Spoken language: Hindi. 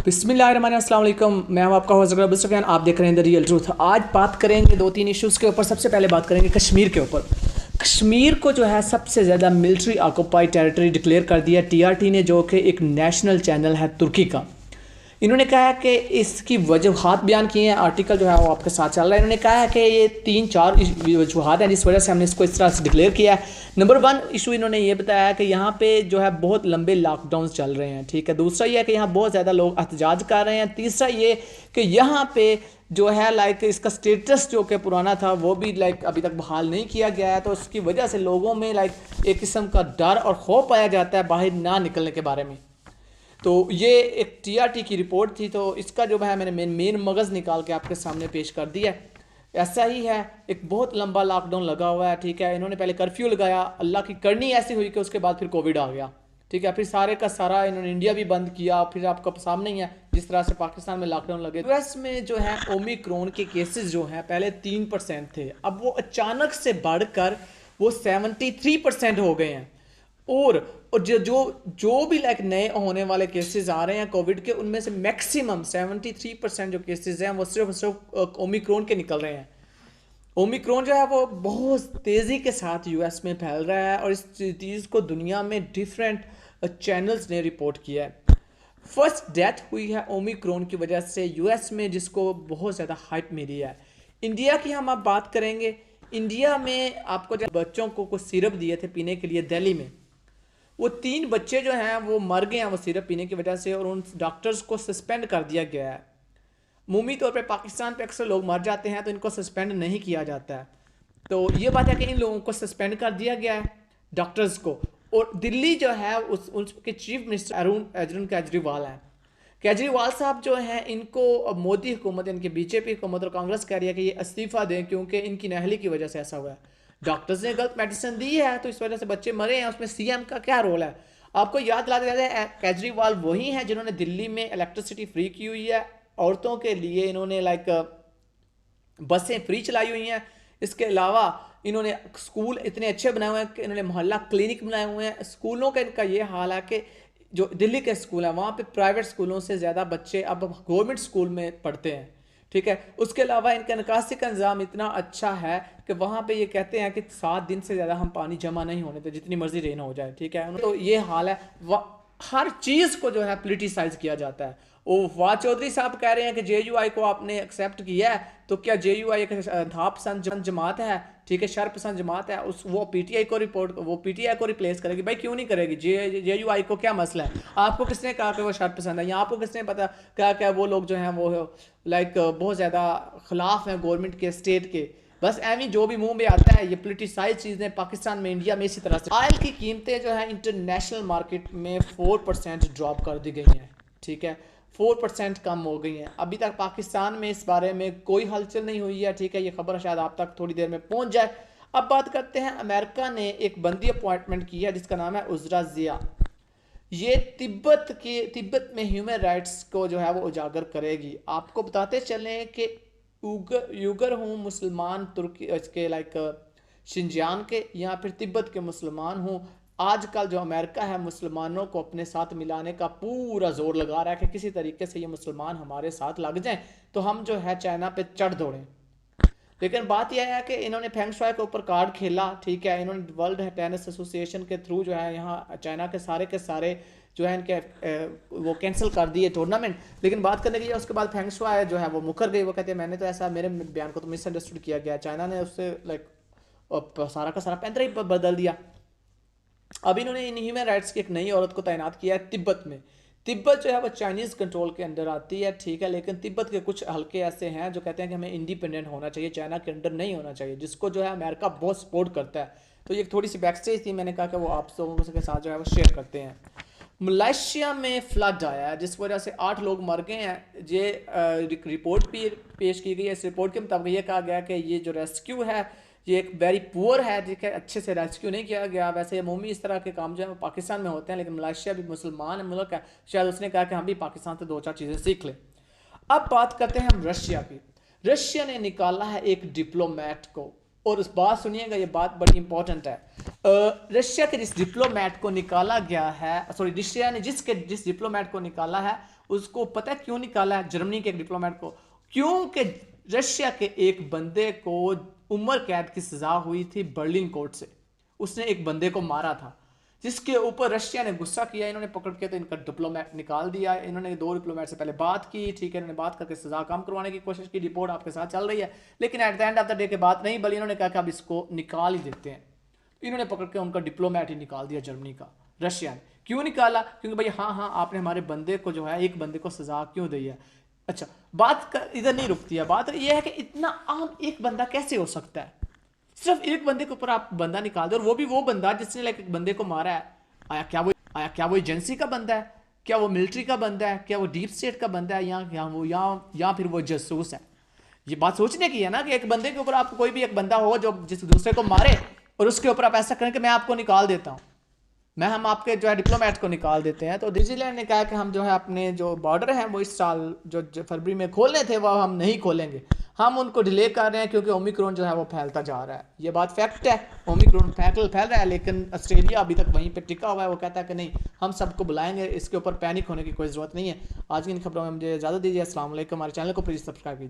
बिस्मिल्लाहिर्रहमानिर्रहीम। मैं हूं आपका होस्ट अकबर सुफियान। आप देख रहे हैं द रियल ट्रूथ। आज बात करेंगे दो तीन इश्यूज़ के ऊपर। सबसे पहले बात करेंगे कश्मीर के ऊपर। कश्मीर को जो है सबसे ज़्यादा मिलिट्री ऑक्युपाइड टेरिटरी डिक्लेयर कर दिया टीआरटी ने, जो कि एक नेशनल चैनल है तुर्की का। इन्होंने कहा है कि इसकी वजूहात बयान किए हैं, आर्टिकल जो है वो आपके साथ चल रहा है। इन्होंने कहा है कि ये 3-4 वजूहात हैं जिस वजह से हमने इसको इस तरह से डिक्लेयर किया है। नंबर 1 इशू इन्होंने ये बताया कि यहाँ पे जो है बहुत लंबे लॉकडाउन चल रहे हैं, ठीक है। दूसरा ये है कि यहाँ बहुत ज़्यादा लोग एहतजाज कर रहे हैं। तीसरा ये कि यहाँ पे जो है लाइक इसका स्टेटस जो कि पुराना था वो भी लाइक अभी तक बहाल नहीं किया गया है, तो उसकी वजह से लोगों में लाइक एक किस्म का डर और खौफ पाया जाता है बाहर ना निकलने के बारे में। तो ये एक टीआरटी की रिपोर्ट थी, तो इसका जो है मैंने मेन मगज़ निकाल के आपके सामने पेश कर दिया है। ऐसा ही है, एक बहुत लंबा लॉकडाउन लगा हुआ है, ठीक है। इन्होंने पहले कर्फ्यू लगाया, अल्लाह की करनी ऐसी हुई कि उसके बाद फिर कोविड आ गया, ठीक है। फिर सारे का सारा इन्होंने इंडिया भी बंद किया। फिर आपको सामने ही है जिस तरह से पाकिस्तान में लॉकडाउन लगे। यूएस में जो है ओमिक्रॉन के केसेस जो हैं पहले 3% थे, अब वो अचानक से बढ़कर वो 73% हो गए हैं। और जो जो जो भी लाइक नए होने वाले केसेस आ रहे हैं कोविड के, उनमें से मैक्सिमम 73% जो केसेस हैं वो सिर्फ ओमिक्रॉन के निकल रहे हैं। ओमिक्रॉन जो है वो बहुत तेज़ी के साथ यूएस में फैल रहा है और इस चीज़ को दुनिया में डिफरेंट चैनल्स ने रिपोर्ट किया है। फर्स्ट डेथ हुई है ओमिक्रॉन की वजह से यूएस में, जिसको बहुत ज़्यादा हाइप मिली है। इंडिया की हम अब बात करेंगे। इंडिया में आपको जब बच्चों को कुछ सिरप दिए थे पीने के लिए दिल्ली में, वो 3 बच्चे जो हैं वो मर गए हैं वो सिरप पीने की वजह से, और उन डॉक्टर्स को सस्पेंड कर दिया गया है। मुमूमी तौर पे पाकिस्तान पे अक्सर लोग मर जाते हैं तो इनको सस्पेंड नहीं किया जाता है। तो ये बात है कि इन लोगों को सस्पेंड कर दिया गया है, डॉक्टर्स को। और दिल्ली जो है उसके चीफ मिनिस्टर अरविंद केजरीवाल हैं। केजरीवाल साहब जो हैं इनको मोदी हुकूमत, इनकी बीजेपी हुकूमत और कांग्रेस कह रही है कि ये इस्तीफ़ा दें क्योंकि इनकी नाअहली की वजह से ऐसा हुआ है। डॉक्टर्स ने गलत मेडिसिन दी है तो इस वजह से बच्चे मरे हैं। उसमें सीएम का क्या रोल है? आपको याद दिलाते जाते, केजरीवाल वही हैं जिन्होंने दिल्ली में इलेक्ट्रिसिटी फ्री की हुई है औरतों के लिए। इन्होंने लाइक बसें फ्री चलाई हुई हैं। इसके अलावा इन्होंने स्कूल इतने अच्छे बनाए हुए हैं कि इन्होंने मोहल्ला क्लिनिक बनाए हुए हैं। स्कूलों का इनका ये हाल है कि जो दिल्ली के स्कूल हैं वहाँ पे प्राइवेट स्कूलों से ज़्यादा बच्चे अब गवर्नमेंट स्कूल में पढ़ते हैं, ठीक है। उसके अलावा इनका निकासी का इंतजाम इतना अच्छा है कि वहाँ पे ये कहते हैं कि 7 दिन से ज़्यादा हम पानी जमा नहीं होने तो जितनी मर्जी रेन हो जाए, ठीक है। तो ये हाल है। हर चीज़ को जो है पोलिटिसाइज किया जाता है। वो फवाद चौधरी साहब कह रहे हैं कि जेयूआई को आपने एक्सेप्ट किया है, तो क्या जेयूआई एक था पसंद जमात है, ठीक है, शर पसंद जमात है। वो पीटीआई को रिप्लेस करेगी? भाई क्यों नहीं करेगी? जेयूआई को क्या मसला है? आपको किसने कहा कि वो शर पसंद है? या आपको किसने पता क्या वो लोग जो हैं वो लाइक बहुत ज़्यादा खिलाफ हैं गवर्नमेंट के, स्टेट के? बस एवं जो भी मुंह में आता है ये पोलिटिसाइज चीज़ें पाकिस्तान में, इंडिया में इसी तरह से। ऑयल की कीमतें जो है इंटरनेशनल मार्केट में 4% ड्रॉप कर दी गई हैं, ठीक है, 4% कम हो गई हैं। अभी तक पाकिस्तान में इस बारे में कोई हलचल नहीं हुई है, ठीक है। ये खबर शायद आप तक थोड़ी देर में पहुंच जाए। अब बात करते हैं, अमेरिका ने एक बंदी अपॉइंटमेंट की है जिसका नाम है उजरा जिया। ये तिब्बत में ह्यूमन राइट्स को जो है वो उजागर करेगी। आपको बताते चलें कि यूगर हूँ मुसलमान तुर्की इसके लाइक शिंजियान के, या फिर तिब्बत के मुसलमान हूँ। आजकल जो अमेरिका है मुसलमानों को अपने साथ मिलाने का पूरा जोर लगा रहा है कि किसी तरीके से ये मुसलमान हमारे साथ लग जाएं तो हम जो है चाइना पे चढ़ दौड़ें। लेकिन बात यह है कि इन्होंने फेंग शुआई के ऊपर कार्ड खेला, ठीक है। इन्होंने वर्ल्ड टेनिस एसोसिएशन के थ्रू जो है यहाँ चाइना के सारे जो है इनके वो कैंसिल कर दिए टूर्नामेंट। लेकिन बात करने की उसके बाद फेंग शुआई जो है वो मुकर गई। वो कहते हैं मैंने तो ऐसा, मेरे बयान को तो मिसअंडरस्टूड किया गया, चाइना ने उससे लाइक सारा का सारा पैंतरा ही बदल दिया। अब इन्होंने इन ह्यूमन राइट्स की एक नई औरत को तैनात किया है तिब्बत में। तिब्बत जो है वो चाइनीज़ कंट्रोल के अंडर आती है, ठीक है। लेकिन तिब्बत के कुछ हल्के ऐसे हैं जो कहते हैं कि हमें इंडिपेंडेंट होना चाहिए, चाइना के अंडर नहीं होना चाहिए, जिसको जो है अमेरिका बहुत सपोर्ट करता है। तो ये थोड़ी सी बैक स्टेज थी, मैंने कहा कि वो आप लोगों के साथ जो है वो शेयर करते हैं। मलेशिया में फ्लड आया है जिस वजह से 8 लोग मर गए हैं। ये रिपोर्ट भी पेश की गई है। इस रिपोर्ट के मुताबिक ये कहा गया कि ये जो रेस्क्यू है ये एक वेरी पुअर है, ठीक है, अच्छे से रेस्क्यू नहीं किया गया। वैसे अमूमी इस तरह के काम जो है पाकिस्तान में होते हैं, लेकिन मलेशिया भी मुसलमान मुल्क है, शायद उसने कहा कि हम भी पाकिस्तान से 2-4 चीज़ें सीख लें। अब बात करते हैं हम रशिया की। रशिया ने निकाला है एक डिप्लोमेट को, और उस बात सुनिएगा, ये बात बड़ी इंपॉर्टेंट है। रशिया के जिस डिप्लोमेट को निकाला गया है, सॉरी रशिया ने जिस डिप्लोमेट को निकाला है उसको पता है क्यों निकाला है? जर्मनी के एक डिप्लोमेट को, क्योंकि रशिया के एक बंदे को उम्र कैद की सजा हुई थी बर्लिन कोर्ट से। उसने एक बंदे को मारा था, जिसके ऊपर रशिया ने गुस्सा किया, इन्होंने पकड़ के तो इनका डिप्लोमेट निकाल दिया। इन्होंने 2 डिप्लोमेट से पहले बात की, ठीक है, इन्होंने बात करके सजा कम करवाने की कोशिश की, रिपोर्ट आपके साथ चल रही है, लेकिन at the end of the day के बात नहीं बली। इन्होंने कहा कि अब इसको निकाल ही देते हैं। इन्होंने पकड़ के उनका डिप्लोमेट ही निकाल दिया जर्मनी का। रशिया ने क्यों निकाला? क्योंकि भाई हाँ आपने हमारे बंदे को जो है, एक बंदे को सजा क्यों दी है। अच्छा, बात इधर नहीं रुकती है, बात यह है कि इतना आम एक बंदा कैसे हो सकता है? सिर्फ एक बंदे के ऊपर आप बंदा निकाल दो, और वो भी वो बंदा जिसने लाइक एक बंदे को मारा है। आया क्या वो एजेंसी का बंदा है? क्या वो मिलिट्री का बंदा है? क्या वो डीप स्टेट का बंदा है? या फिर वो जासूस है? ये बात सोचने की है ना कि एक बंदे के ऊपर आप कोई भी एक बंदा हो जो जिस दूसरे को मारे, और उसके ऊपर आप ऐसा करें कि मैं आपको निकाल देता हूं, हम आपके जो है डिप्लोमेट को निकाल देते हैं। तो न्यूजीलैंड ने कहा कि हम जो है अपने जो बॉर्डर हैं वो इस साल जो फरवरी में खोलने थे वो हम नहीं खोलेंगे, हम उनको डिले कर रहे हैं क्योंकि ओमिक्रॉन जो है वो फैलता जा रहा है। ये बात फैक्ट है, ओमिक्रॉन फैल रहा है, लेकिन ऑस्ट्रेलिया अभी तक वहीं पे टिका हुआ है। वो कहता है कि नहीं, हम सबको बुलाएंगे, इसके ऊपर पैनिक होने की कोई ज़रूरत नहीं है। आज की इन खबरों में मुझे इजाज़त दीजिए। अस्सलाम वालेकुम। हमारे चैनल को प्लीज़ सब्सक्राइब कीजिए।